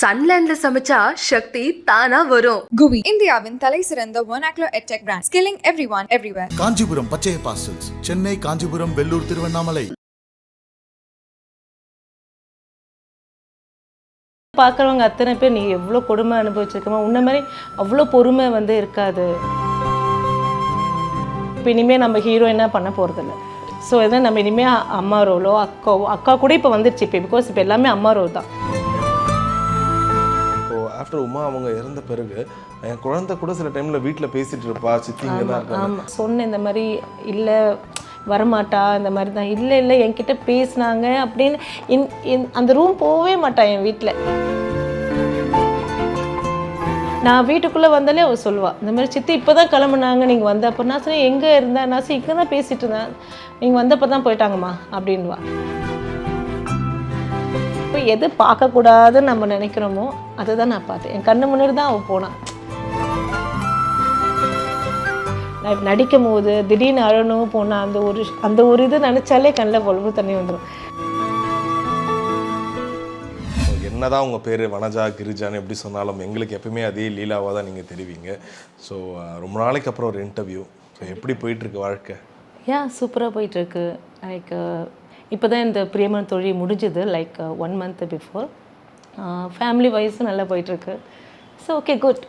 சன்லேண்ட்ல சமைச்சா சக்தி தானா வரும். குவி இந்தியாவின் தலை சிறந்த vernacular edtech brand, skilling everyone everywhere. Kanchipuram Pachaiyappa Silks, Chennai, Kanchipuram, Vellore, Tiruvannamalai. பார்க்குறவங்க அத்தனை பேர் நீ எவ்வளோ கொடுமை அனுபவிச்சிருக்கமா, உன்ன மாதிரி அவ்வளோ பொறுமை இருக்காது. இப்போ இனிமேல் நம்ம ஹீரோயினாக பண்ண போகிறதில்ல. ஸோ எதாவது நம்ம இனிமேல் அம்மா ரோலோ அக்கா கூட இப்போ வந்துடுச்சு. இப்போ பிகாஸ் இப்போ எல்லாமே அம்மா ரோல் தான். ஆஃப்டர் உமா அவங்க இறந்த பிறகு என் குழந்தை கூட சில டைமில் வீட்டில் பேசிகிட்டு இருப்பா, சித்திங்க தான் இருக்காங்க. ஆமாம், சொன்னேன் இந்த மாதிரி இல்லை வரமாட்டா, இந்த மாதிரி தான் இல்லை என்கிட்ட பேசினாங்க அப்படின்னு அந்த ரூம் போகவே மாட்டான் என் வீட்டில். நான் வீட்டுக்குள்ளே வந்தாலே அவள் சொல்லுவாள், இந்த மாதிரி சித்தி இப்போ தான் கிளம்புனாங்க, நீங்கள் வந்தப்போ. நான் சொன்னேன் எங்கே இருந்தேன், நான் இங்கே தான் பேசிகிட்டு இருந்தேன், நீங்கள் வந்தப்போ தான் போயிட்டாங்கம்மா அப்படின்வா. இப்போ எது பார்க்கக்கூடாதுன்னு நம்ம நினைக்கிறோமோ அதை தான் நான் பார்த்தேன். என் கண்ணு முன்னாடி தான் அவள் போனான். நான் நடிக்கும் போது திடீர்னு அழணும் போனால் அந்த ஒரு இது நினச்சாலே கண்ணில் பொழுது தண்ணி வந்துடும். என்னதான் உங்கள் பேர் வனஜா கிரிஜான்னு எப்படி சொன்னாலும் எங்களுக்கு எப்பவுமே அதே லீலாவாக தான் நீங்கள் தெரிவிங்க. ஸோ ரொம்ப நாளைக்கு அப்புறம் ஒரு இன்டர்வியூ. ஸோ எப்படி போயிட்டுருக்கு வாழ்க்கை? சூப்பராக போயிட்டுருக்கு. லைக் இப்போ தான் இந்த பிரியமான தொழில் முடிஞ்சுது, லைக் 1 month பிஃபோர். ஃபேமிலி வைஸும் நல்லா போயிட்டுருக்கு. So okay, good.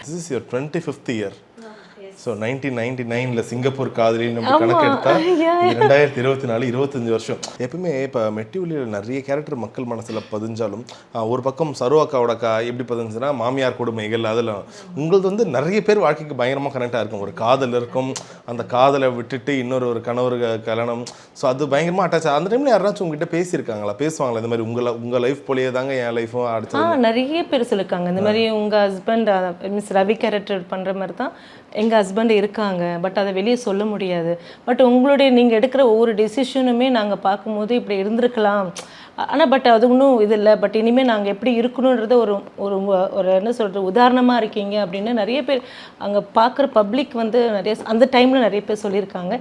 This is your 25th year. So 1999 Singapore காதலி நம்ம கணக்கெடுத்தா 2024 25 வருஷம். எப்பவுமே இப்போ மெட்டிவலியில் நிறைய கேரக்டர் மக்கள் மனசில் பதிஞ்சாலும் ஒரு பக்கம் சருவாக்காவோட எப்படி பதிஞ்சுன்னா மாமியார் கொடுமைகள், அதில் உங்களது நிறைய பேர் வாழ்க்கைக்கு பயங்கரமாக கனெக்டாக இருக்கும். ஒரு காதல் இருக்கும், அந்த காதலை விட்டுட்டு ஒரு கணவர் கல்யாணம், ஸோ அது பயங்கரமாக அட்டாச். அந்த டைமில் யாராச்சும் உங்ககிட்ட பேசுவாங்களா இந்த மாதிரி உங்கள் லைஃப் போலேயே தாங்க என் லைஃப்பும் அடுத்து? நிறைய பேர் சொல்லியிருக்காங்க இந்த மாதிரி உங்கள் ஹஸ்பண்ட் மிஸ் ரவி கேரக்டர் பண்ணுற மாதிரி தான் எங்கள் ஹஸ்பண்ட் இருக்காங்க, பட் அதை வெளியே சொல்ல முடியாது. பட் நீங்கள் எடுக்கிற ஒவ்வொரு டெசிஷனுமே நாங்கள் பார்க்கும்போது இப்படி இருந்திருக்கலாம், ஆனால் பட் அது ஒன்றும் இது இல்லை, பட் இனிமேல் நாங்கள் எப்படி இருக்கணுன்றத ஒரு ஒரு என்ன சொல்கிறது உதாரணமாக இருக்கீங்க அப்படின்னு நிறைய பேர் அங்கே பார்க்குற பப்ளிக் நிறைய அந்த டைமில் நிறைய பேர் சொல்லியிருக்காங்க.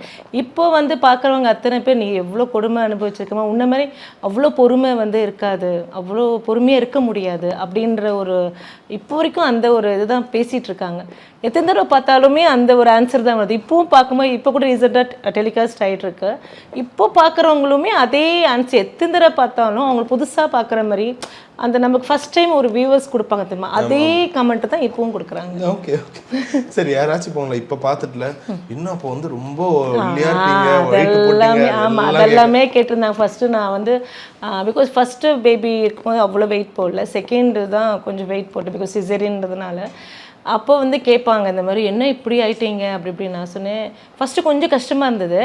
இப்போ பார்க்குறவங்க அத்தனை பேர் நீ எவ்வளோ கொடுமை அனுபவிச்சிருக்கமா, உன்ன மாதிரி அவ்வளோ பொறுமை இருக்காது, அவ்வளோ பொறுமையாக இருக்க முடியாது அப்படின்ற ஒரு இப்போ வரைக்கும் அந்த ஒரு இதுதான் பேசிகிட்டு இருக்காங்க. எத்தனை தடவை பார்த்தாலுமே அந்த ஒரு ஆன்சர் தான் வருது. இப்போவும் பார்க்கும்போது இப்போ கூட ரீசெண்டாக டெலிகாஸ்ட் ஆகிட்டுருக்கு. இப்போ பார்க்குறவங்களுமே அதே ஆன்சர் எத்தனை தடவை பார்த்தாலும் அவங்க புதுசாக பார்க்குற மாதிரி அந்த நமக்கு ஃபர்ஸ்ட் டைம் ஒரு வியூவர்ஸ் கொடுப்பாங்க தெரியுமா, அதே கமெண்ட் தான் இப்பவும் கொடுக்குறாங்க. ஓகே சரி, யாராச்சும் போங்களா இப்போ பார்த்துட்டுல இன்னும் அப்போ ரொம்ப ஆமாம் அதெல்லாமே கேட்டிருந்தாங்க. ஃபஸ்ட்டு நான் பிகாஸ் ஃபஸ்ட்டு பேபி இருக்கும்போது அவ்வளோ வெயிட் போடல, செகண்டு தான் கொஞ்சம் வெயிட் போட்டு பிகாஸ் சிசேரியன்றதுனால. அப்போ கேட்பாங்க இந்த மாதிரி என்ன இப்படி ஆயிட்டீங்க அப்படி நான் சொன்னேன். ஃபஸ்ட்டு கொஞ்சம் கஷ்டமாக இருந்தது.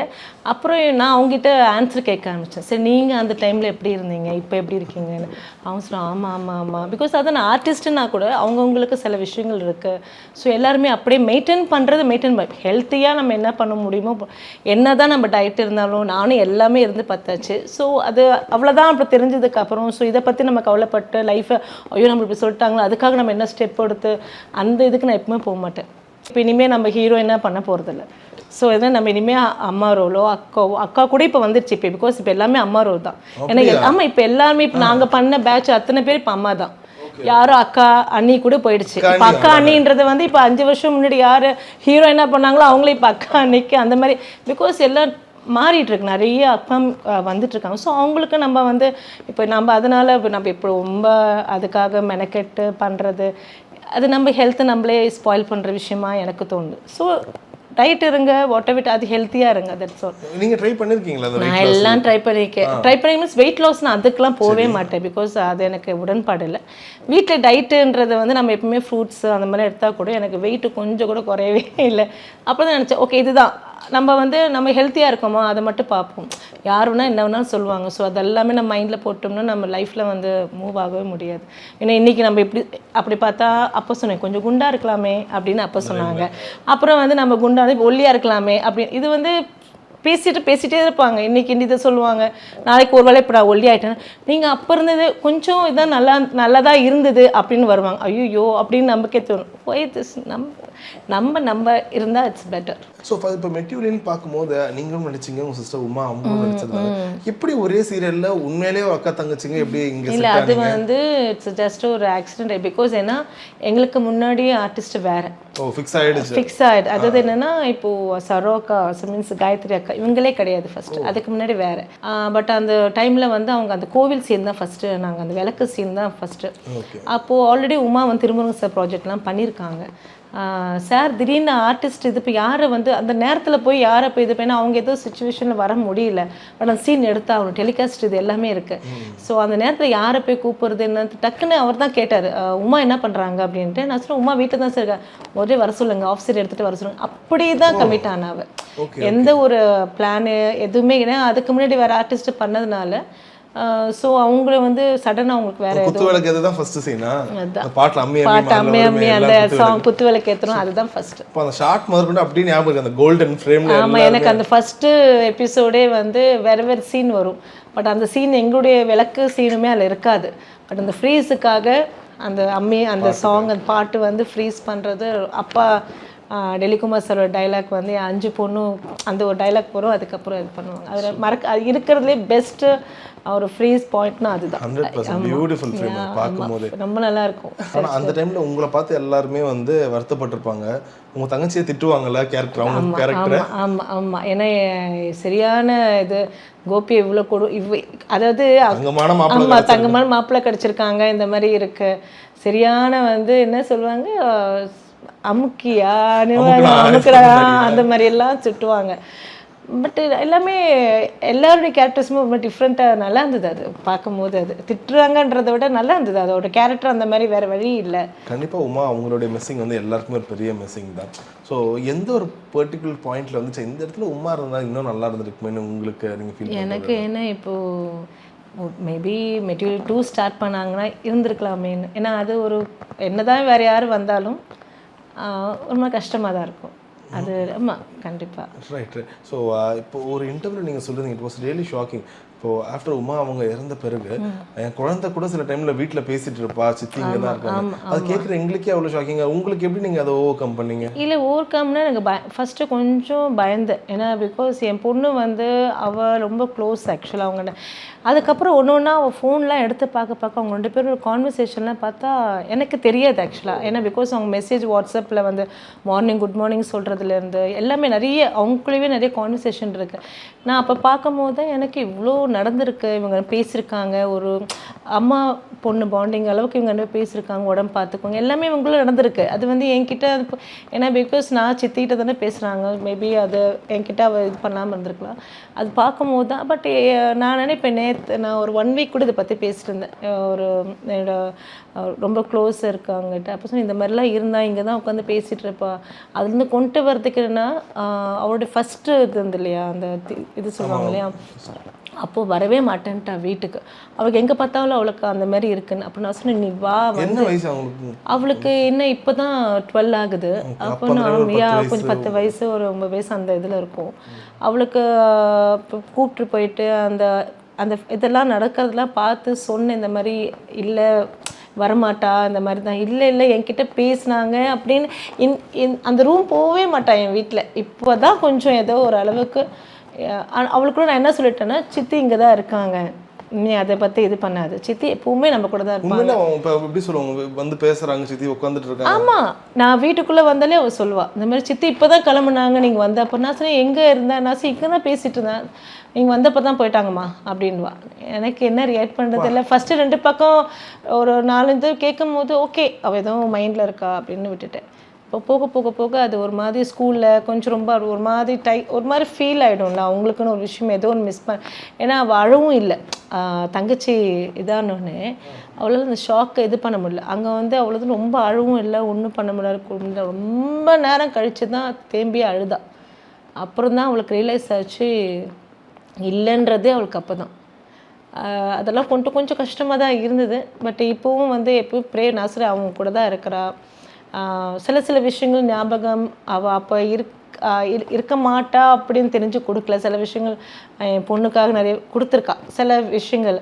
அப்புறம் நான் அவங்ககிட்ட ஆன்சர் கேட்க ஆரம்பித்தேன். சரி நீங்கள் அந்த டைமில் எப்படி இருந்தீங்க, இப்போ எப்படி இருக்கீங்கன்னு. அவங்க சொன்னாங்க ஆமாம் பிகாஸ் அதை நான் ஆர்டிஸ்ட்டுன்னா கூட அவங்கவுங்களுக்கு சில விஷயங்கள் இருக்குது. ஸோ எல்லாருமே அப்படியே மெயின்டைன் ஹெல்த்தியாக நம்ம என்ன பண்ண முடியுமோ, என்ன தான் நம்ம டயட் இருந்தாலும் நானும் எல்லாமே இருந்து பார்த்தாச்சு. ஸோ அது அவ்வளோதான். அப்போ தெரிஞ்சதுக்கப்புறம் ஸோ இதை பற்றி நம்ம கவலைப்பட்டு லைஃப்பை ஐயோ நம்ம இப்படி சொல்லிட்டாங்களோ அதுக்காக நம்ம என்ன ஸ்டெப் எடுத்து அந்த இதுக்கு நான் எப்பவுமே போக மாட்டேன். இப்போ இனிமேல் நம்ம ஹீரோயினாக பண்ண போகிறதில்ல. ஸோ எதாவது நம்ம இனிமேல் அம்மா ரோலோ அக்கா கூட இப்போ வந்துடுச்சு. இப்போ பிகாஸ் இப்போ எல்லாமே அம்மா ரோல் தான். எனக்கு ஆமாம் இப்போ எல்லாருமே இப்போ நாங்கள் பண்ண பேட்ச் அத்தனை பேர் இப்போ அம்மா தான். யாரும் அக்கா அண்ணி கூட போயிடுச்சு. இப்போ அக்கா அண்ணின்றது இப்போ 5 வருஷம் முன்னாடி யார் ஹீரோயினாக பண்ணாங்களோ அவங்களே இப்போ அக்கா அன்னிக்கு அந்த மாதிரி பிகாஸ் எல்லாம் மாறிட்டுருக்கு, நிறைய அப்பா வந்துட்டுருக்காங்க. ஸோ அவங்களுக்கு நம்ம இப்போ நம்ம அதனால் நம்ம இப்போ ரொம்ப அதுக்காக மெனக்கெட்டு பண்ணுறது அது நம்ம ஹெல்த்தை நம்மளே ஸ்பாயில் பண்ணுற விஷயமா எனக்கு தோணுது. ஸோ டயட் இருங்க, வாட்டர் அது ஹெல்த்தியாக இருங்க. That's all. நீங்கள் ட்ரை பண்ணியிருக்கீங்களா? நான் எல்லாம் ட்ரை பண்ணி மீன்ஸ் வெயிட் லாஸ் நான் அதுக்கெலாம் போகவே மாட்டேன் பிகாஸ் அது எனக்கு உடன்பாடு இல்லை. வீட்டில் டயட்டுன்றது நம்ம எப்பவுமே ஃப்ரூட்ஸ் அந்த மாதிரி எடுத்தால் கூட எனக்கு வெயிட்டு கொஞ்சம் கூட குறையவே இல்லை. அப்போ தான் நினச்சேன் ஓகே இதுதான் நம்ம ஹெல்த்தியாக இருக்கோமா அதை மட்டும் பார்ப்போம். யார் வேணால் என்ன வேணாலும் சொல்லுவாங்க. ஸோ அதெல்லாமே நம்ம மைண்டில் போட்டோம்னா நம்ம லைஃப்பில் மூவ் ஆகவே முடியாது. ஏன்னா இன்றைக்கி நம்ம அப்படி பார்த்தா அப்போ சொன்னேன் கொஞ்சம் குண்டாக இருக்கலாமே அப்படின்னு அப்போ சொன்னாங்க. அப்புறம் நம்ம குண்டாக ஒல்லியாக இருக்கலாமே அப்படின்னு இது பேசிகிட்டே இருப்பாங்க. இன்றைக்கி இதை சொல்லுவாங்க, நாளைக்கு ஒரு வேளை இப்போ நான் ஒல்லி ஆகிட்டேன்னா நீங்கள் அப்போ இருந்தது கொஞ்சம் இதான் நல்லதாக இருந்தது அப்படின்னு வருவாங்க. ஐயோ அப்படின்னு நமக்கே தோணும். நம்ம இருந்தால் இட்ஸ் பெட்டர். ஸோ இப்போ மெட்டியூலின்னு பார்க்கும்போது நீங்களும் நடிச்சிங்க, உங்கள் சிஸ்டர் உமா அவங்களும் நடிச்சிருந்தாங்க. எப்படி ஒரே சீரியலில் உண்மையிலேயே அக்கா தங்கச்சிங்க எப்படி இங்கே இல்லை, அது வந்து இட்ஸ் ஜஸ்ட் ஒரு ஆக்சிடென்ட். பிகாஸ் ஏன்னா எங்களுக்கு முன்னாடியே ஆர்டிஸ்ட் வேறு ஃபிக்ஸ் ஆகிடுச்சு. அதாவது என்னன்னா இப்போ சரோக்கா மீன்ஸ் காயத்ரி அக்கா இவங்களே கிடையாது ஃபர்ஸ்ட், அதுக்கு முன்னாடி வேற. பட் அந்த டைம்ல வந்து அவங்க அந்த கோவில் சீன் தான் ஃபர்ஸ்ட், நாங்கள் அந்த விளக்கு சீன் தான் ஃபர்ஸ்ட். அப்போ ஆல்ரெடி உமா வந்து திருமுருகன் சார் ப்ராஜெக்ட்லாம் பண்ணியிருக்காங்க. சார் திடீர்னு ஆர்டிஸ்ட் இது இப்போ யாரை வந்து அந்த நேரத்தில் போய் யாரை போய் இது பண்ணி அவங்க ஏதோ சுச்சுவேஷனில் வர முடியல, பட் அந்த சீன் எடுத்தா அவங்க டெலிகாஸ்ட் இது எல்லாமே இருக்குது. ஸோ அந்த நேரத்தில் யாரை போய் கூப்பிடுறது என்ன டக்குன்னு அவர் தான் கேட்டார், உமா என்ன பண்ணுறாங்க அப்படின்ட்டு. நான் சொன்னேன் உமா வீட்டில் தான் சார் இருக்கா, ஒரே வர சொல்லுங்க, ஆஃப் சைட் எடுத்துகிட்டு வர சொல்லுங்க. அப்படி தான் கமிட் ஆனாவ. எந்த ஒரு பிளானு எதுவுமே, ஏன்னா அதுக்கு முன்னாடி வேறு ஆர்டிஸ்ட் பண்ணதுனால ஸோ அவங்கள வந்து சடனாக அவங்களுக்கு வேற குத்துவிளக்கு அதுதான் ஃபர்ஸ்ட் சீனா, பாட்டு அம்மே அம்மி அந்த சாங் குத்துவிளக்கு ஏற்றணும் அதுதான் ஃபர்ஸ்ட். இப்போ அந்த ஷார்ட் முதற்கொண்டு அப்படியே ஞாபகம் இருக்கு, அந்த கோல்டன் ஃப்ரேம்ல. ஆமாம், எனக்கு அந்த ஃபர்ஸ்ட் எபிசோடே வந்து வேறு வேறு சீன் வரும். பட் அந்த சீன் எங்களுடைய விளக்கு சீனுமே அதில் இருக்காது. பட் அந்த ஃப்ரீஸுக்காக அந்த அம்மி அந்த சாங் அந்த பாட்டு வந்து ஃப்ரீஸ் பண்ணுறது அப்பா டெலிகுமார் சாரோட டைலாக் வந்து 5 பொண்ணும் அந்த ஒரு டைலாக் போகிறோம், அதுக்கப்புறம் இது பண்ணுவாங்க. அதில் அது இருக்கிறதுலே பெஸ்ட்டு ஒரு ஃப்ரீஸ் பாயிண்ட்னா அதுதான். 100% பியூட்டிஃபுல் ஃப்ரேம் பார்க்கும்போது ரொம்ப நல்லா இருக்கும். ஆனால் அந்த டைமில் உங்களை பார்த்து எல்லாருமே வந்து வருத்தப்பட்டிருப்பாங்க. உங்கள் தங்கச்சியை திட்டுவாங்கல்ல கேரக்டர், அவங்க கேரக்டர். ஆமாம், ஏன்னா சரியான இது கோபி இவ்வளோ அதாவது தங்கமான மாப்பிள்ளை கிடச்சிருக்காங்க, இந்த மாதிரி இருக்கு சரியான வந்து என்ன சொல்லுவாங்க அமுக்கியா அமுக்கடா அந்த மாதிரி எல்லாம் சுட்டுவாங்க. பட் எல்லாமே எல்லாருடைய கேரக்டர்ஸுமே ரொம்ப டிஃப்ரெண்ட்டாக நல்லா இருந்தது. அது பார்க்கும்போது அது திட்டுறாங்கன்றதை விட நல்லா இருந்தது அதோட கேரக்டர், அந்த மாதிரி வேறு வழி இல்லை. கண்டிப்பாக உமா அவங்களுடைய மிஸ்ஸிங் வந்து எல்லாருக்குமே ஒரு பெரிய மிஸ்ஸிங் தான். ஸோ எந்த ஒரு பர்டிகுலர் பாயிண்ட்ல வந்து இந்த இடத்துல உமா இருந்தால் இன்னும் நல்லா இருந்திருக்குமே உங்களுக்கு நீங்கள் ஃபீல்? எனக்கு என்ன இப்போது மேபி மெட்டீரியல் 2 ஸ்டார்ட் பண்ணாங்கன்னா இருந்திருக்கலாமேன்னு. ஏன்னா அது ஒரு என்னதான் வேறு யார் வந்தாலும் ரொம்ப கஷ்டமாக தான் இருக்கும் அது. ஆமாம், கண்டிப்பாக. ரைட். ஸோ இப்போ ஒரு இன்டர்வியூ நீங்கள் சொல்லுறீங்க, இட் வாஸ் ரியலி ஷாக்கிங். இப்போது ஆஃப்டர் உமா அவங்க இறந்த பிறகு என் குழந்தை கூட சில டைமில் வீட்டில் பேசிகிட்டு இருப்பா, சித்தி இங்கே தான் இருக்காங்க. அது கேட்குற எங்களுக்கே அவ்வளோ ஷாக்கிங்காக. உங்களுக்கு எப்படி நீங்கள் அதை ஓவர் கம் பண்ணீங்க? இல்லை, ஓவர் கம்னா எனக்கு ஃபஸ்ட்டு கொஞ்சம் பயந்தேன். ஏன்னா பிகாஸ் என் பொண்ணு வந்து அவள் ரொம்ப க்ளோஸ் ஆக்சுவலாக அவங்க. அதுக்கப்புறம் ஒன்று ஒன்றா அவள் ஃபோன்லாம் எடுத்து பார்க்க அவங்க 2 பேரும் ஒரு கான்வர்சேஷன்லாம் பார்த்தா எனக்கு தெரியாது ஆக்சுவலாக. ஏன்னா பிகாஸ் அவங்க மெசேஜ் வாட்ஸ்அப்பில் வந்து மார்னிங் குட் மார்னிங் சொல்கிறதுலேருந்து எல்லாமே நிறைய அவங்களுக்குள்ளேயே நிறைய கான்வர்சேஷன் இருக்குது. நான் அப்போ பார்க்கும் போது தான் எனக்கு இவ்வளோ நடந்திருக்கு, இவங்க பேசியிருக்காங்க, ஒரு அம்மா பொண்ணு பாண்டிங் அளவுக்கு இவங்க 2 பேசியிருக்காங்க, உடம்பு பார்த்துக்கோங்க எல்லாமே இவங்களும் நடந்திருக்கு. அது வந்து என்கிட்ட ஏன்னா பிகாஸ் நான் சித்திக்கிட்ட தானே பேசுகிறாங்க, மேபி அது என்கிட்ட அவள் இது பண்ணாமல் இருந்திருக்கலாம். அது பார்க்கும்போது தான். பட் நான் நினைப்பேன் நான் ஒரு 1 வீக் கூட இதை பற்றி பேசிட்டு இருந்தேன் ஒரு என்னோட ரொம்ப க்ளோஸ் இருக்காங்கிட்ட. அப்போ சொன்ன இந்த மாதிரிலாம் இருந்தால் இங்கே தான் உட்காந்து பேசிகிட்டு இருப்பா. அதுலேருந்து கொண்டு வரதுக்குன்னா அவருடைய ஃபஸ்ட்டு இது இருந்து இல்லையா அந்த இது சொல்லுவாங்க இல்லையா, அப்போது வரவே மாட்டேன்ட்டா வீட்டுக்கு. அவளுக்கு எங்கே பார்த்தாலும் அவளுக்கு அந்த மாதிரி இருக்குன்னு. அப்போ நான் சொன்னேன் நீ வா. அவளுக்கு என்ன இப்போ தான் 12 ஆகுது. அப்போ நான் கொஞ்சம் 10 வயசு ஒரு 9 வயசு அந்த இதில் இருக்கும். அவளுக்கு கூப்பிட்டு போயிட்டு அந்த அந்த இதெல்லாம் நடக்கிறதுலாம் பார்த்து சொன்னேன், இந்த மாதிரி இல்லை வரமாட்டா, இந்த மாதிரி தான். இல்லை என்கிட்ட பேசினாங்க அப்படின்னு அந்த ரூம் போகவே மாட்டான் என் வீட்டில். இப்போ தான் கொஞ்சம் ஏதோ ஒரு அளவுக்கு அவளுக்குள்ள நான் என்ன சொல்லிட்டேன்னா, சித்தி இங்கே தான் இருக்காங்க, நீ அதை பற்றி இது பண்ணாது, சித்தி எப்பவுமே நம்ம கூட தான் இருப்பாங்க. எப்படி சொல்லுவாங்க வந்து பேசுகிறாங்க, சித்தி உட்காந்துட்டு இருக்காங்க. ஆமாம், நான் வீட்டுக்குள்ளே வந்தாலே அவள் சொல்லுவாள் இந்த மாதிரி சித்தி இப்போ தான் கிளம்புனாங்க, நீங்கள் வந்தப்போ. நான் சொன்னேன் எங்கே இருந்தேன், நான் இங்கே தான் பேசிகிட்டு இருந்தேன், நீங்கள் வந்தப்போ தான் போயிட்டாங்கம்மா அப்படின்வா. எனக்கு என்ன ரியாக்ட் பண்ணுறது இல்லை. ஃபஸ்ட்டு 2 பக்கம் ஒரு 4 கேட்கும் போது ஓகே அவள் எதுவும் மைண்டில் இருக்கா அப்படின்னு விட்டுட்டேன். இப்போ போக போக போக அது ஒரு மாதிரி ஸ்கூலில் கொஞ்சம் ரொம்ப ஒரு மாதிரி ஒரு மாதிரி ஃபீல் ஆகிடும்ல அவங்களுக்குன்னு ஒரு விஷயம் ஏதோ ஒன்று மிஸ் ஏன்னா அவள் அழவும் இல்லை. தங்கச்சி இதானோடனே அவளால் அந்த ஷாக்கை இது பண்ண முடியல. அங்கே வந்து அவ்வளோது ரொம்ப அழவும் இல்லை, ஒன்றும் பண்ண முடியல. ரொம்ப நேரம் கழித்து தான் தேம்பி அழுதா. அப்புறம் தான் அவளுக்கு ரியலைஸ் ஆச்சு இல்லைன்றதே அவளுக்கு அப்போ தான். அதெல்லாம் கொஞ்சம் கஷ்டமாக தான் இருந்தது. பட் இப்போவும் வந்து எப்பவும் ப்ரேயர் நாசர் அவங்க கூட தான் இருக்கிறா. சில விஷயங்கள் ஞாபகம் அவள் அப்போ இருக்க மாட்டா அப்படின்னு தெரிஞ்சு கொடுக்கல. சில விஷயங்கள் என் பொண்ணுக்காக நிறைய கொடுத்துருக்கா சில விஷயங்கள்.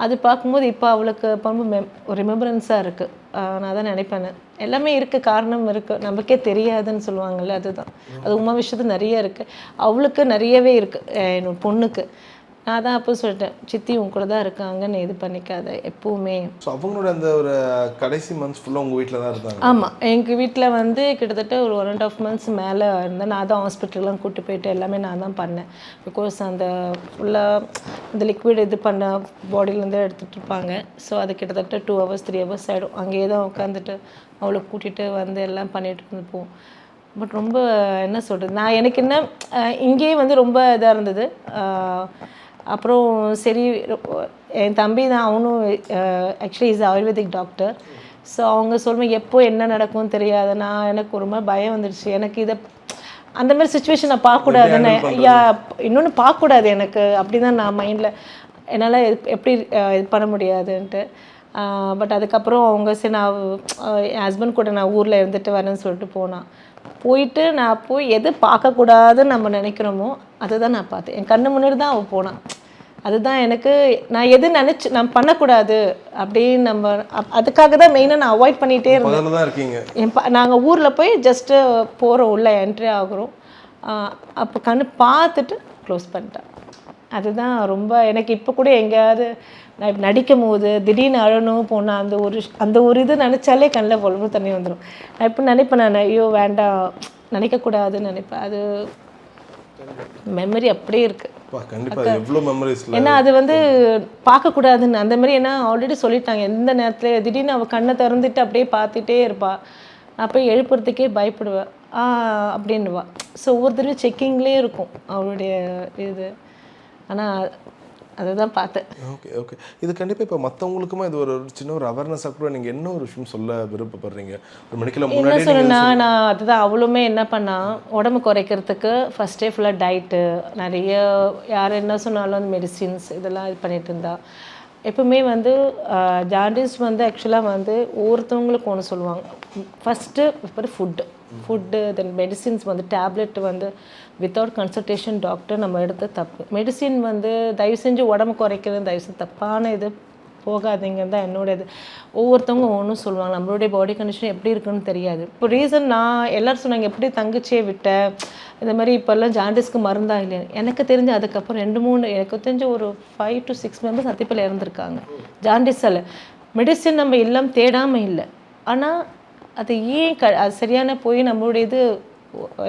அது பார்க்கும்போது இப்போ அவளுக்கு ரொம்ப ஒரு ரிமெம்பரன்ஸாக இருக்குது. நான் தான் நினைப்பேன் எல்லாமே இருக்குது, காரணம் இருக்குது, நமக்கே தெரியாதுன்னு சொல்லுவாங்கள்ல, அதுதான். அது உமா விஷயத்து நிறைய இருக்குது, அவளுக்கு நிறையவே இருக்குது. என்னோட பொண்ணுக்கு நான் தான் அப்போ சொல்லிட்டேன், சித்தி உங்க கூட தான் இருக்காங்கன்னு இது பண்ணிக்காத எப்பவுமே. ஸோ அவங்களோட அந்த ஒரு கடைசி மந்த்ஸ் ஃபுல்லாக உங்கள் வீட்டில் தான் இருந்தாங்க? ஆமாம், எங்கள் வீட்டில் வந்து கிட்டத்தட்ட ஒரு 1.5 months மேலே இருந்தேன். நான் தான் ஹாஸ்பிட்டல்லாம் கூப்பிட்டு போயிட்டு எல்லாமே நான் தான் பண்ணேன். பிகாஸ் அந்த ஃபுல்லாக அந்த லிக்விட் இது பண்ண பாடியிலேருந்து எடுத்துகிட்டு இருப்பாங்க. ஸோ அது கிட்டத்தட்ட 2 hours 3 hours ஆகிடும். அங்கேயே தான் உட்காந்துட்டு அவளை கூட்டிகிட்டு வந்து எல்லாம் பண்ணிகிட்டு இருந்துப்போம். பட் ரொம்ப என்ன சொல்கிறது, நான் எனக்கு என்ன இங்கேயே வந்து ரொம்ப இதாக இருந்தது. அப்புறம் சரி, என் தம்பி தான், அவனும் actually is ayurvedic doctor. So அவங்க சொல்லுவேன் எப்போ என்ன நடக்கும்னு தெரியாது. எனக்கு ஒரு மாதிரி பயம் வந்துடுச்சு. எனக்கு இதை அந்த மாதிரி சுச்சுவேஷன் நான் பார்க்கக்கூடாதுன்னு, இன்னொன்று பார்க்கக்கூடாது எனக்கு, அப்படி தான் நான் மைண்டில் என்னால் எப்படி இது பண்ண முடியாதுன்ட்டு. பட் அதுக்கப்புறம் அவங்க சரி நான் என் ஹஸ்பண்ட் கூட நான் ஊரில் இருந்துட்டு வரேன்னு சொல்லிட்டு போயிட்டு நான் எது பார்க்கக்கூடாதுன்னு நம்ம நினைக்கிறோமோ அதுதான் நான் பார்த்தேன். என் கண்ணு முன்னாடி தான் அவள் போனான். அதுதான் எனக்கு, நான் எது நான் பண்ணக்கூடாது அப்படின்னு நம்ம அதுக்காக தான் மெயினாக நான் அவாய்ட் பண்ணிகிட்டே இருந்தேன். நாங்கள் ஊரில் போய் ஜஸ்ட்டு போகிறோம், உள்ளே என்ட்ரி ஆகுறோம், அப்போ கண்ணு பார்த்துட்டு க்ளோஸ் பண்ணிட்டேன். அதுதான் ரொம்ப எனக்கு இப்போ கூட எங்கேயாவது நான் இப்போ நடிக்கும் போது திடீர்னு அழணும் போனால் அந்த ஒரு இது நினச்சாலே கண்ணில் பொழுது தண்ணி வந்துடும். நான் இப்போ நினைப்பேன், நான் ஐயோ வேண்டாம் நினைக்கக்கூடாதுன்னு நினைப்பேன். அது மெமரி அப்படியே இருக்குது. ஏன்னா அது வந்து பார்க்கக்கூடாதுன்னு அந்த மாதிரி, ஏன்னா ஆல்ரெடி சொல்லிட்டாங்க எந்த நேரத்தில் திடீர்னு அவள் கண்ணை திறந்துட்டு அப்படியே பார்த்துட்டே இருப்பாள். நான் போய் எழுப்புறதுக்கே பயப்படுவேன் அப்படின்னுவா. ஸோ ஒவ்வொருத்தரும் செக்கிங்லேயே இருக்கும் அவளுடைய இது. ஆனால் அதுதான் பார்த்தேன். ஓகே ஓகே, இது கண்டிப்பாக இப்போ மற்றவங்களுக்குமா இது ஒரு சின்ன ஒரு அவேர்னஸாக கூட நீங்கள் என்ன ஒரு விஷயம் சொல்ல விருப்பப்படுறீங்க? ஒரு மெடிக்கலாக என்ன சொல்லணும்னா, நான் அதுதான் அவளுமே என்ன பண்ணால் உடம்பு குறைக்கிறதுக்கு ஃபஸ்ட்டே ஃபுல்லாக டயட்டு, நிறைய யார் என்ன சொன்னாலும் அந்த மெடிசின்ஸ் இதெல்லாம் இது பண்ணிகிட்டு இருந்தா. எப்பவுமே வந்து ஜாண்டிஸ் வந்து ஆக்சுவலாக வந்து ஒவ்வொருத்தவங்களுக்கு ஒன்று சொல்லுவாங்க. ஃபஸ்ட்டு ஃபுட்டு தென் மெடிசின்ஸ் வந்து டேப்லெட் வந்து வித்தவுட் கன்சல்டேஷன் டாக்டர் நம்ம எடுத்த தப்பு. மெடிசின் வந்து தயவு செஞ்சு உடம்பு குறைக்கிறது தயவு செஞ்சு தப்பான இது போகாதீங்கன்னு தான் என்னோட இது. ஒவ்வொருத்தவங்க ஒன்றும் சொல்லுவாங்க, நம்மளுடைய பாடி கண்டிஷன் எப்படி இருக்குன்னு தெரியாது. இப்போ ரீசன் நான் எல்லோரும் சொன்னாங்க எப்படி தங்கச்சியை விட்ட இந்த மாதிரி இப்போல்லாம் ஜாண்டிஸ்க்கு மருந்தா இல்லையா. எனக்கு தெரிஞ்சு அதுக்கப்புறம் 2-3 எனக்கு தெரிஞ்ச ஒரு 5 to 6 members சத்திப்பில் இறந்துருக்காங்க ஜாண்டிஸால். மெடிசின் நம்ம இல்லம் தேடாமல் இல்லை, ஆனால் அது ஏன் அது சரியான போய் நம்மளுடைய இது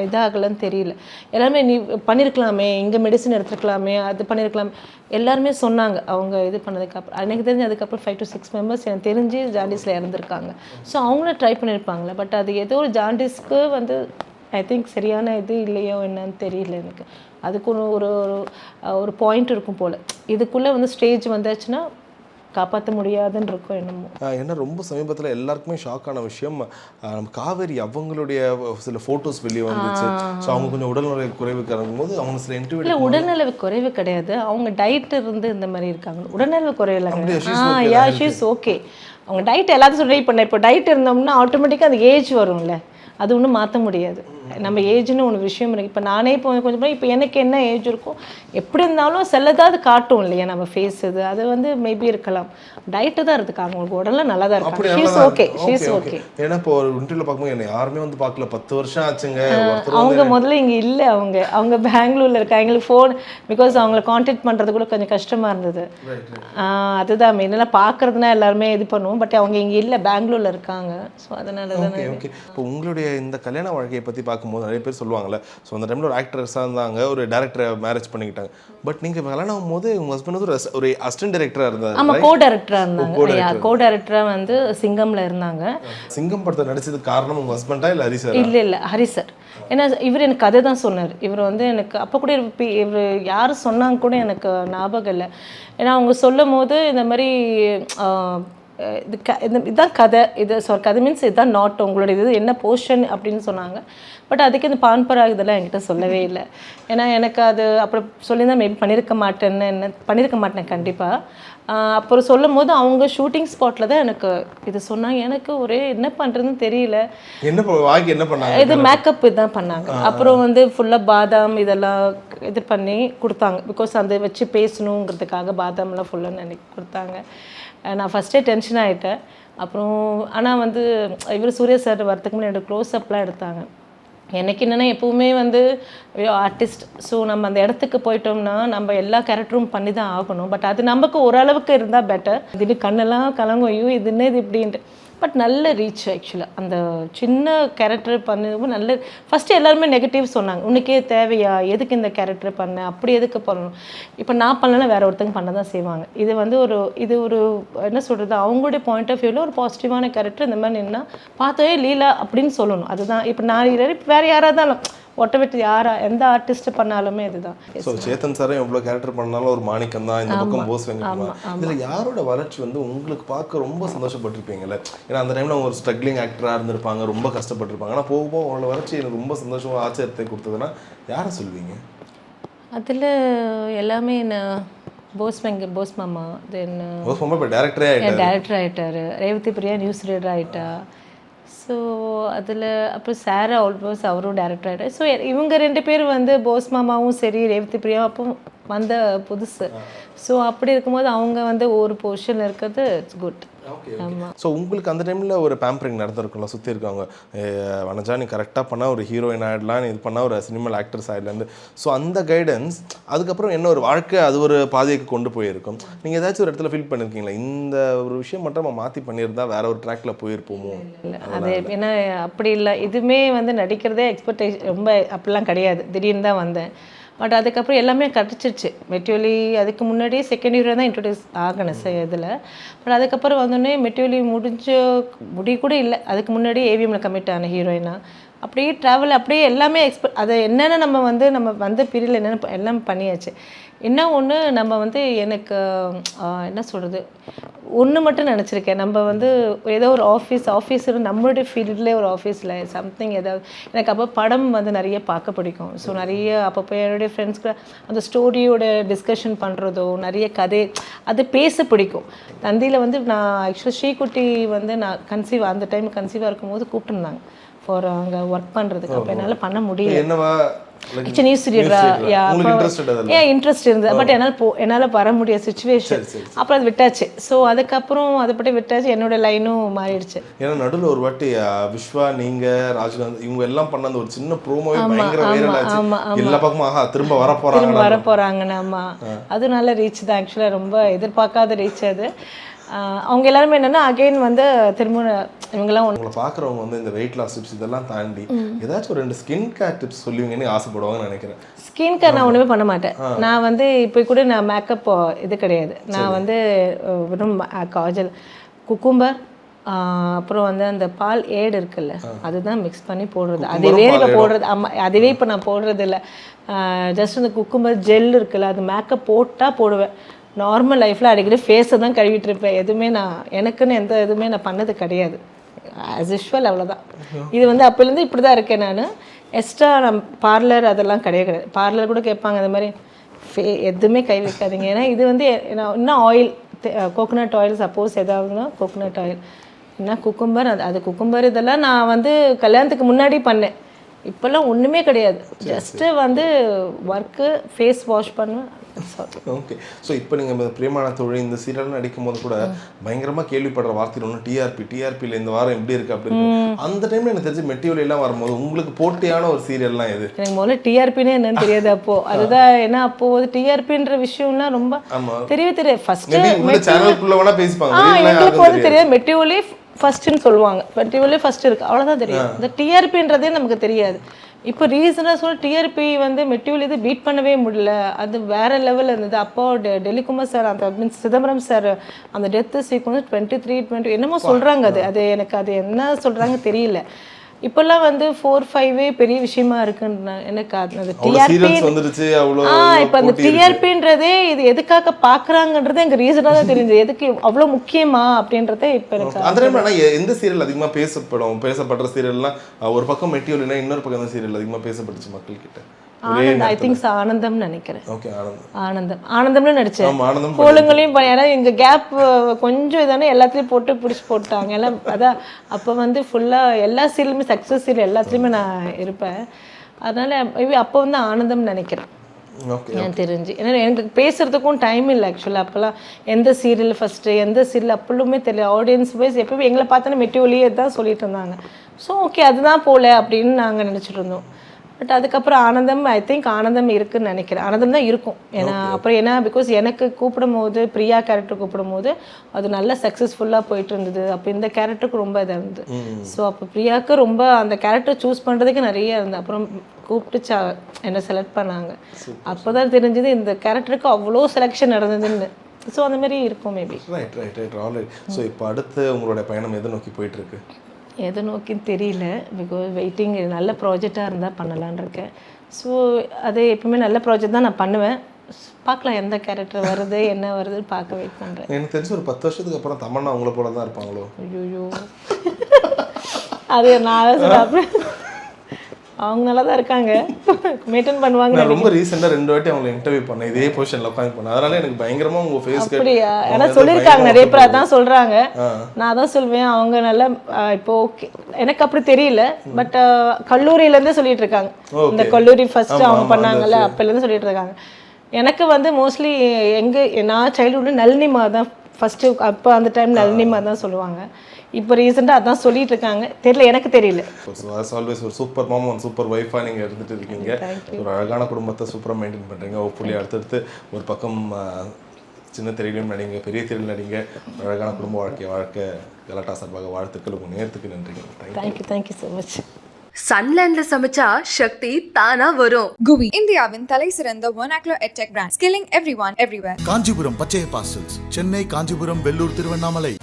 இதாகலன்னு தெரியல. எல்லாருமே நீ பண்ணியிருக்கலாமே, இங்கே மெடிசன் எடுத்துருக்கலாமே, அது பண்ணியிருக்கலாமே எல்லாருமே சொன்னாங்க அவங்க இது பண்ணதுக்கப்புறம். எனக்கு தெரிஞ்சு அதுக்கப்புறம் 5 to 6 members எனக்கு தெரிஞ்சு ஜாண்டிஸில் இறந்துருக்காங்க. ஸோ அவங்களும் ட்ரை பண்ணியிருப்பாங்களே, பட் அது ஏதோ ஒரு ஜாண்டிஸ்க்கு வந்து ஐ திங்க் சரியான இது இல்லையோ என்னன்னு தெரியல எனக்கு. அதுக்கு ஒரு பாயிண்ட் இருக்கும் போல். இதுக்குள்ளே வந்து ஸ்டேஜ் வந்தாச்சுன்னா காப்பாற்ற முடியாதுன்னு இருக்கும் என்னமோ. ஏன்னா ரொம்ப சமீபத்தில் எல்லாருக்குமே ஷாக்கான விஷயம், காவேரி அவங்களுடைய சில ஃபோட்டோஸ் வெளியே வந்துச்சு. ஸோ அவங்க கொஞ்சம் உடல்நல குறைவு போது அவங்க சில இன்டர்வியூ இல்லை, உடல்நல குறைவு கிடையாது, அவங்க டயட் இருந்து இந்த மாதிரி இருக்காங்க. உடல்நல குறைவு ஷீஸ் ஓகே. அவங்க டயட் எல்லாத்தையும் சொல்லி இப்போ இப்போ டயட் இருந்தோம்னா ஆட்டோமேட்டிக்காக அந்த ஏஜ் வரும்ல, அது ஒன்றும் மாற்ற முடியாது. நம்ம ஏஜ்னு ஒன்று விஷயம் இருக்குது. இப்போ நானே இப்போ கொஞ்சம் இப்போ எனக்கு என்ன ஏஜ் இருக்கும் எப்படி இருந்தாலும் செல்லதாவது காட்டும் இல்லையா நம்ம ஃபேஸ். அது வந்து மேபி இருக்கலாம். டயட்டு தான் இருக்காங்க, அவங்களுக்கு உடல்ல நல்லா தான் இருக்காங்க. She's okay, she's okay. ஏன்னா இப்போ ஒரு இன்டர்வியூல பார்க்கும்போது என்ன யாருமே வந்து பார்க்கல, 10 வருஷம் ஆச்சுங்க. அவங்க முதல்ல இங்கே இல்லை, அவங்க பெங்களூரில் இருக்காங்க. எங்களுக்கு ஃபோன் பிகாஸ் அவங்களை கான்டாக்ட் பண்ணுறது கூட கொஞ்சம் கஷ்டமாக இருந்தது. அதுதான் மெயினாக பார்க்குறதுனா எல்லாருமே இது பண்ணுவோம். பட் அவங்க இங்கே இல்லை, பெங்களூரில் இருக்காங்க. ஸோ அதனால தானே. ஓகே, இப்போ உங்களுடைய இந்த கல்யாண வாழ்க்கையை பற்றி பார்க்கும்போது நிறைய பேர் சொல்லுவாங்கல்ல, ஸோ அந்த டைமில் ஒரு ஆக்ட்ரஸாக இருந்தாங்க, ஒரு டேரக்டரை மேரேஜ் பண்ணிக்கிட்டாங்க. பட் நீங்கள் கல்யாணம் ஆகும்போது உங்கள் ஹஸ்பண்ட் வந்து ஒரு அசிஸ்டன்ட் டைரக்டராக இருந்தாங்க. ஆமாம், கோ டைரக்டராக இருந்தாங்க. கோ டைரக்டராக வந்து சிங்கம்ல இருந்தாங்க. சிங்கம் படத்தை நடிச்சதுக்கு காரணம் உங்கள் ஹஸ்பண்டா இல்லை ஹரி சார்? இல்லை ஹரி சார். ஏன்னா இவர் எனக்கு கதை தான் சொன்னார். இவர் வந்து எனக்கு அப்போ கூட இவர் யார் சொன்னாங்க கூட எனக்கு ஞாபகம் இல்லை. ஏன்னா அவங்க சொல்லும் போது இந்த மாதிரி இதுதான் கதை, இது கதை மீன்ஸ் இதுதான் நாட் உங்களோட இது என்ன போர்ஷன் அப்படின்னு சொன்னாங்க. பட் அதுக்கு இந்த பான்பராக இதெல்லாம் என்கிட்ட சொல்லவே இல்லை. ஏன்னா எனக்கு அது அப்புறம் சொல்லியிருந்தா மேபி பண்ணியிருக்க மாட்டேன் கண்டிப்பாக. அப்புறம் சொல்லும் போது அவங்க ஷூட்டிங் ஸ்பாட்டில் தான் எனக்கு இது சொன்னாங்க. எனக்கு ஒரே என்ன பண்ணுறதுன்னு தெரியல. என்ன பண்ணாங்க? இது மேக்கப் இதுதான் பண்ணாங்க. அப்புறம் வந்து ஃபுல்லாக பாதாம் இதெல்லாம் இது பண்ணி கொடுத்தாங்க. பிகாஸ் அதை வச்சு பேசணுங்கிறதுக்காக பாதாம்லாம் ஃபுல்லாக எனக்கு கொடுத்தாங்க. நான் ஃபஸ்ட்டே டென்ஷன் ஆகிட்டேன். அப்புறம் ஆனால் வந்து இவர் சூர்யா சார் வரத்துக்கு முன்னாடி என்னோடய க்ளோஸ்அப்லாம் எடுத்தாங்க. எனக்கு என்னென்னா எப்போவுமே வந்து ஆர்டிஸ்ட், ஸோ நம்ம அந்த இடத்துக்கு போயிட்டோம்னா நம்ம எல்லா கேரக்டரும் பண்ணி தான் ஆகணும். பட் அது நமக்கு ஓரளவுக்கு இருந்தால் பெட்டர். திடீர்னு கண்ணெல்லாம் கலங்கும், ஐயோ இது என்ன இது இப்படின்ட்டு. பட் நல்ல ரீச் ஆக்சுவலாக அந்த சின்ன கேரக்டர் பண்ணும்போது நல்ல. ஃபஸ்ட்டு எல்லாருமே நெகட்டிவ் சொன்னாங்க, உனக்கே தேவையா, எதுக்கு இந்த கேரக்டர் பண்ண, அப்படி எதுக்கு பண்ணணும். இப்போ நான் பண்ணலன்னா வேறு ஒருத்தங்க பண்ண தான் செய்வாங்க. இது வந்து இது ஒரு என்ன சொல்கிறது, அவங்களுடைய பாயிண்ட் ஆஃப் வியூவில் ஒரு பாசிட்டிவான கேரக்டர் இந்த மாதிரி நின்னா பார்த்தோயே லீலா அப்படின்னு சொல்லணும். அதுதான் இப்போ நான் வேறு யாராக இருந்தாலும் ஒட்டவிட்டு எந்த ஆர்டிஸ்ட் பண்ணாலுமே இதுதான். ஸோ சேத்தன் சாரே எவ்வளோ கேரக்டர் பண்ணாலும் ஒரு மாணிக்கம் தான். இந்த பக்கம் போஸ் வெங்கட்குமார். இதில் யாரோட வளர்ச்சி வந்து உங்களுக்கு பார்க்க ரொம்ப சந்தோஷப்பட்டிருப்பீங்கல்ல? ஏன்னா அந்த டைமில் ஒரு ஸ்ட்ரகிளிங் ஆக்டராக இருந்திருப்பாங்க, ரொம்ப கஷ்டப்பட்டிருப்பாங்க. ஆனால் போக போக அவங்களோட வளர்ச்சி எனக்கு ரொம்ப சந்தோஷமாக ஆச்சரியத்தை கொடுத்ததுன்னா யாரை சொல்வீங்க? அதில் எல்லாமே போஸ் மாமா. தென் போஸ் மாமா இப்போ டேரக்டரே ஆகிட்டார். ரேவதி பிரியா நியூஸ் ரீடர் ஆகிட்டா. ஸோ அதில் அப்புறம் சாரா ஆல்மோஸ்ட் அவரும் டேரக்டர் ஆகிட்டார். ஸோ இவங்க 2 பேர் வந்து போஸ் மாமாவும் சரி ரேவதி பிரியா அப்போ வந்த புதுசு. ஸோ அப்படி இருக்கும்போது அவங்க வந்து ஒரு பொசிஷனில் இருக்கிறது இட்ஸ் குட். ஆமாம். ஸோ உங்களுக்கு அந்த டைமில் ஒரு பேம்பரிங் நடந்திருக்கும்ல, சுற்றி இருக்காங்க வனஜா நீ கரெக்டாக பண்ணால் ஒரு ஹீரோயின் ஆகிடலாம், இது பண்ணால் ஒரு சினிமல் ஆக்டர்ஸ் ஆகிடலான்னு. ஸோ அந்த கைடன்ஸ் அதுக்கப்புறம் என்ன ஒரு வாழ்க்கை அது ஒரு பாதைக்கு கொண்டு போயிருக்கும். நீங்கள் ஏதாச்சும் ஒரு இடத்துல ஃபீல் பண்ணியிருக்கீங்களா, இந்த ஒரு விஷயம் மட்டும் நம்ம மாற்றி பண்ணியிருந்தா வேற ஒரு ட்ராக்ல போயிருப்போமோ? இல்லை அது ஏன்னா அப்படி இல்லை. இதுவுமே வந்து நடிக்கிறதே எக்ஸ்பெக்டேஷன் ரொம்ப அப்படிலாம் கிடையாது. திடீர்னு தான் வந்தேன். பட் அதுக்கப்புறம் எல்லாமே கிடச்சிருச்சு. மெட்டிவலி அதுக்கு முன்னாடி செகண்ட் இயர் தான் இன்ட்ரடியூஸ் ஆகணும் இதில். பட் அதுக்கப்புறம் வந்தோடனே மெட்டிவலி முடி கூட இல்லை, அதுக்கு முன்னாடி ஏவிஎம்ல கமிட் ஆன ஹீரோயினா. அப்படியே ட்ராவல் அப்படியே எல்லாமே அதை என்னென்ன நம்ம வந்த பீரியடில் என்னென்ன எல்லாம் பண்ணியாச்சு. என்ன ஒன்று நம்ம வந்து எனக்கு என்ன சொல்கிறது, ஒன்று மட்டும் நினச்சிருக்கேன். நம்ம வந்து ஏதோ ஒரு ஆஃபீஸர் நம்மளுடைய ஃபீல்ட்லேயே ஒரு ஆஃபீஸில் சம்திங் ஏதாவது எனக்கு அப்போ படம் வந்து நிறைய பார்க்க பிடிக்கும். ஸோ நிறைய அப்பப்போ என்னுடைய ஃப்ரெண்ட்ஸ்க்கு அந்த ஸ்டோரியோட டிஸ்கஷன் பண்ணுறதோ நிறைய கதை அது பேச பிடிக்கும். தந்தியில் வந்து நான் ஆக்சுவலாக ஸ்ரீகுட்டி வந்து நான் அந்த டைம் கன்சீவாக இருக்கும்போது கூப்பிட்டுருந்தாங்க ஃபார் அங்கே ஒர்க் பண்ணுறதுக்கு. அப்போ என்னால் பண்ண முடியல. இன்ட்ரெஸ்ட் இருந்தது. பட் என்னால் வர முடியாத சுச்சுவேஷன். அப்புறம் அது விட்டாச்சு. ஸோ அதுக்கப்புறம் அதை பற்றி விட்டாச்சு. என்னோட லைனும் மாறிடுச்சு. ஏன்னா நடுவில் ஒரு வாட்டி விஸ்வா நீங்க ராஜ்காந்த் இவங்க எல்லாம் பண்ண அந்த ஒரு சின்ன ப்ரோமோவே பயங்கர வைரல் ஆச்சு. எல்லா பக்கமும் திரும்ப வர போறாங்க. ஆமா அது நல்ல ரீச் தான். ஆக்சுவலாக ரொம்ப எதிர்பார்க்காத ரீச் அது. அவங்க எல்லாருமே என்னன்னா அகைன் வந்து திரும்ப இவங்கெல்லாம் உங்களை பார்க்குறவங்க வந்து இந்த வெயிட் லாஸ் டிப்ஸ் இதெல்லாம் தாண்டி ஏதாச்சும் ஒரு 2 ஸ்கின் கேர் டிப்ஸ் சொல்லுவீங்கன்னு ஆசைப்படுவாங்கன்னு நினைக்கிறேன். ஸ்கின் கேர் நான் ஒன்றுமே பண்ண மாட்டேன். நான் வந்து இப்போ கூட நான் மேக்கப் இது கிடையாது. நான் வந்து வெறும் காஜல், குக்கும்பர், அப்புறம் வந்து அந்த பால் ஏடு இருக்குல்ல அதுதான் மிக்ஸ் பண்ணி போடுறது. அதுவே இப்போ போடுறது. ஆமாம் அதுவே இப்போ நான் போடுறது இல்லை. ஜஸ்ட் அந்த குக்கும்பர் ஜெல் இருக்குல்ல அது மேக்கப் போட்டால் போடுவேன். நார்மல் லைஃப்பில் அடிக்கடி ஃபேஸை தான் கழுவிட்டு இருப்பேன். எதுவுமே எனக்குன்னு எந்த இதுவுமே நான் பண்ணது கிடையாது. ஆஸ் யூஷுவல் அவ்வளோதான். இது வந்து அப்போலேருந்து இப்படி தான் இருக்கேன் நான். எக்ஸ்ட்ரா பார்லர் அதெல்லாம் கிடையாது. பார்லர் கூட கேட்பாங்க அந்த மாதிரி எதுவுமே கை வைக்காதீங்க. ஏன்னா இது வந்து இன்னும் ஆயில் கோகோனட் ஆயில் சப்போஸ் ஏதாவதுன்னா கோகோனட் ஆயில் என்ன குக்கும்பர் அது குக்கும்பர் இதெல்லாம் நான் வந்து கல்யாணத்துக்கு முன்னாடி பண்ணேன். இப்போல்லாம் ஒன்றுமே கிடையாது. ஜஸ்ட்டு வந்து ஒர்க்கு ஃபேஸ் வாஷ் பண்ணுவேன். ஓகே. ஸோ இப்போ நீங்கள் பிரியமான தொழில் இந்த சீரியல் நடிக்கும் போது கூட பயங்கரமாக கேள்விப்படுற வார்த்தை ஒன்று டிஆர்பியில் இந்த வாரம் எப்படி இருக்குது அப்படின்னு. அந்த டைமில் எனக்கு தெரிஞ்சு மெட்டிவலியெல்லாம் வரும்போது உங்களுக்கு போட்டியான ஒரு சீரியல்லாம் இது. எனக்கு முதல்ல டிஆர்பின்னு என்னன்னு தெரியாது அப்போது. அதுதான் ஏன்னா அப்போது டிஆர்பின்ற விஷயம்லாம் ரொம்ப தெரியாது. ஃபஸ்ட்டு சேனலுக்குள்ளே வேணால் பேசிப்பாங்க. எங்களுக்கு வந்து தெரியாது. மெட்டிவலி ஃபஸ்ட்டுன்னு சொல்லுவாங்க. மெட்டிவலி ஃபஸ்ட் இருக்குது அவ்வளோதான் தெரியும். இந்த டிஆர்பின்றதே நமக்கு தெரியாது. இப்போ ரீசனாக சொல்ல டிஆர்பி வந்து மெட்டிவல் இது பீட் பண்ணவே முடியல. அது வேறு லெவலில் இருந்தது. அப்போ டெல்லிக்குமார் சார் அந்த மீன்ஸ் சிதம்பரம் சார் அந்த டெத்து சீக்வன்ஸ் 23 20 என்னமோ சொல்கிறாங்க. அது எனக்கு அது என்ன சொல்கிறாங்க தெரியல. இப்போல்லாம் வந்து 4-5 பெரிய விஷயமா இருக்குன்னு எனக்கு அது அவ்வளவு சீரியல்ஸ் வந்துருச்சு, அவ்வளவு இப்போ அந்த டிஆர்பின்றதே இது எதுக்காக பார்க்குறாங்கன்றது எனக்கு ரீசனாக தான் தெரிஞ்சது. எதுக்கு அவ்வளோ முக்கியமா அப்படின்றதே இப்போ எனக்கு அந்த டைம்ல ஆனா எந்த சீரியல் அதிகமா பேசப்படுற சீரியல்லாம் ஒரு பக்கம் மெட்டியூல்னா இன்னொரு பக்கம் தான் சீரியல் அதிகமா பேசப்பட்டுச்சு மக்கள் கிட்ட? ஆனந்தம், ஐ திங்க் ஆனந்தம்னு நினைக்கிறேன். ஓகே, ஆனந்தம்னு நடிச்சேன். கோலுங்களையும் ஏன்னா எங்க கேப் கொஞ்சம் இதானே எல்லாத்தையும் பிடிச்சி போட்டாங்க எல்லாம். அதான் அப்போ வந்து ஃபுல்லாக எல்லா சீரியலுமே சக்ஸஸ் சீரியல் எல்லாத்துலேயுமே நான் இருப்பேன். அதனால அப்போ வந்து ஆனந்தம்னு நினைக்கிறேன் எனக்கு தெரிஞ்சு. ஏன்னா எனக்கு பேசுறதுக்கும் டைம் இல்லை ஆக்சுவலாக. அப்போல்லாம் எந்த சீரியல் ஃபஸ்ட்டு எந்த சீரியல் அப்பளுமே தெரியல. ஆடியன்ஸ் வைஸ் எப்பவுமே எங்களை பார்த்தோன்னா மெட்டியோலியே தான் சொல்லிட்டு இருந்தாங்க. ஸோ ஓகே அதுதான் போல அப்படின்னு நாங்கள் நினச்சிட்டு இருந்தோம். பட் அதுக்கப்புறம் ஆனந்தம், ஐ திங்க் ஆனந்தம் இருக்குன்னு நினைக்கிறேன். ஆனந்தம் தான் இருக்கும். ஏன்னா அப்புறம் ஏன்னா பிகாஸ் எனக்கு கூப்பிடும் போது பிரியா கேரக்டர் கூப்பிடும் போது அது நல்லா சக்ஸஸ்ஃபுல்லாக போயிட்டு இருந்தது. அப்போ இந்த கேரக்டருக்கு ரொம்ப இதாக இருந்தது. ஸோ அப்போ பிரியாவுக்கு ரொம்ப அந்த கேரக்டர் சூஸ் பண்ணுறதுக்கு நிறைய இருந்தது. அப்புறம் கூப்பிட்டு என்னை செலக்ட் பண்ணாங்க. அப்போ தான் தெரிஞ்சது இந்த கேரக்டருக்கு அவ்வளோ செலெக்ஷன் நடந்ததுன்னு. ஸோ அந்த மாதிரி இருக்கும் மேபி. ரைட். ஸோ இப்போ அடுத்து உங்களோட பயணம் எதை நோக்கி போயிட்டு இருக்கு? எதை நோக்கின்னு தெரியல. பிகாஸ் வெயிட்டிங் நல்ல ப்ராஜெக்டாக இருந்தால் பண்ணலான்னு இருக்கேன். ஸோ அது எப்பவுமே நல்ல ப்ராஜெக்ட் தான் நான் பண்ணுவேன். பார்க்கலாம் எந்த கேரக்டர் வருது என்ன வருதுன்னு பார்க்க வெயிட் பண்ணுறேன். எனக்கு தெரிஞ்சு ஒரு 10 வருஷத்துக்கு அப்புறம் தமன்னா உங்களை போல தான் இருப்பாங்களோ? ஐயோ அது நான் சொல்கிறேன். அவங்க நல்லா தான் இருக்காங்க, மெயின்டைன் பண்ணுவாங்க. நான் ரொம்ப ரீசெண்டாக 2 வாட்டி அவங்களை இன்டர்வியூ பண்ணேன், இதே பொசிஷனில் உட்காந்து பண்ணேன். அதனால எனக்கு பயங்கரமாக உங்கள் ஃபேஸ் அப்படியா? ஏன்னா சொல்லியிருக்காங்க நிறைய பேர் அதான் சொல்கிறாங்க. நான் தான் சொல்வேன் அவங்க நல்லா இப்போ ஓகே. எனக்கு அப்படி தெரியல. பட் கல்லூரியிலேருந்தே சொல்லிட்டு இருக்காங்க. இந்த கல்லூரி ஃபர்ஸ்ட் அவங்க பண்ணாங்கல்ல அப்போலேருந்து சொல்லிட்டு இருக்காங்க. எனக்கு வந்து மோஸ்ட்லி நான் சைல்ட்ஹுட்டில் நளினிமா தான் ஃபஸ்ட்டு. அப்போ அந்த டைம் நளினிமா தான் சொல்லுவாங்க. இப்போ ரீசெண்டாக அதான் சொல்லிட்டு இருக்காங்க. தெரியல, எனக்கு தெரியல. ஆல்வேஸ் ஒரு சூப்பர் மாமா, சூப்பர் ஒய்ஃபாக நீங்கள் இருந்துட்டு இருக்கீங்க. ஒரு அழகான குடும்பத்தை சூப்பராக மெயின்டைன் பண்ணுறீங்க. ஹோப்ஃபுல்லி அடுத்தடுத்து ஒரு பக்கம் சின்ன திரையிலும் நடிங்க, பெரிய திரையில் நடிங்க. அழகான குடும்ப வாழ்க்கை கலாட்டா சார்பாக வாழ்த்துக்கள். உங்கள் நேரத்துக்கு நன்றிங்க. Thank you so much. சன்லேண்ட்ல சமைச்சா சக்தி தானா வரும். குவி இந்தியாவின் தலை சிறந்த vernacular edtech brand, skilling everyone everywhere. Kanchipuram Pachaiyappa Silks, Chennai, Kanchipuram, Vellore, Tiruvannamalai.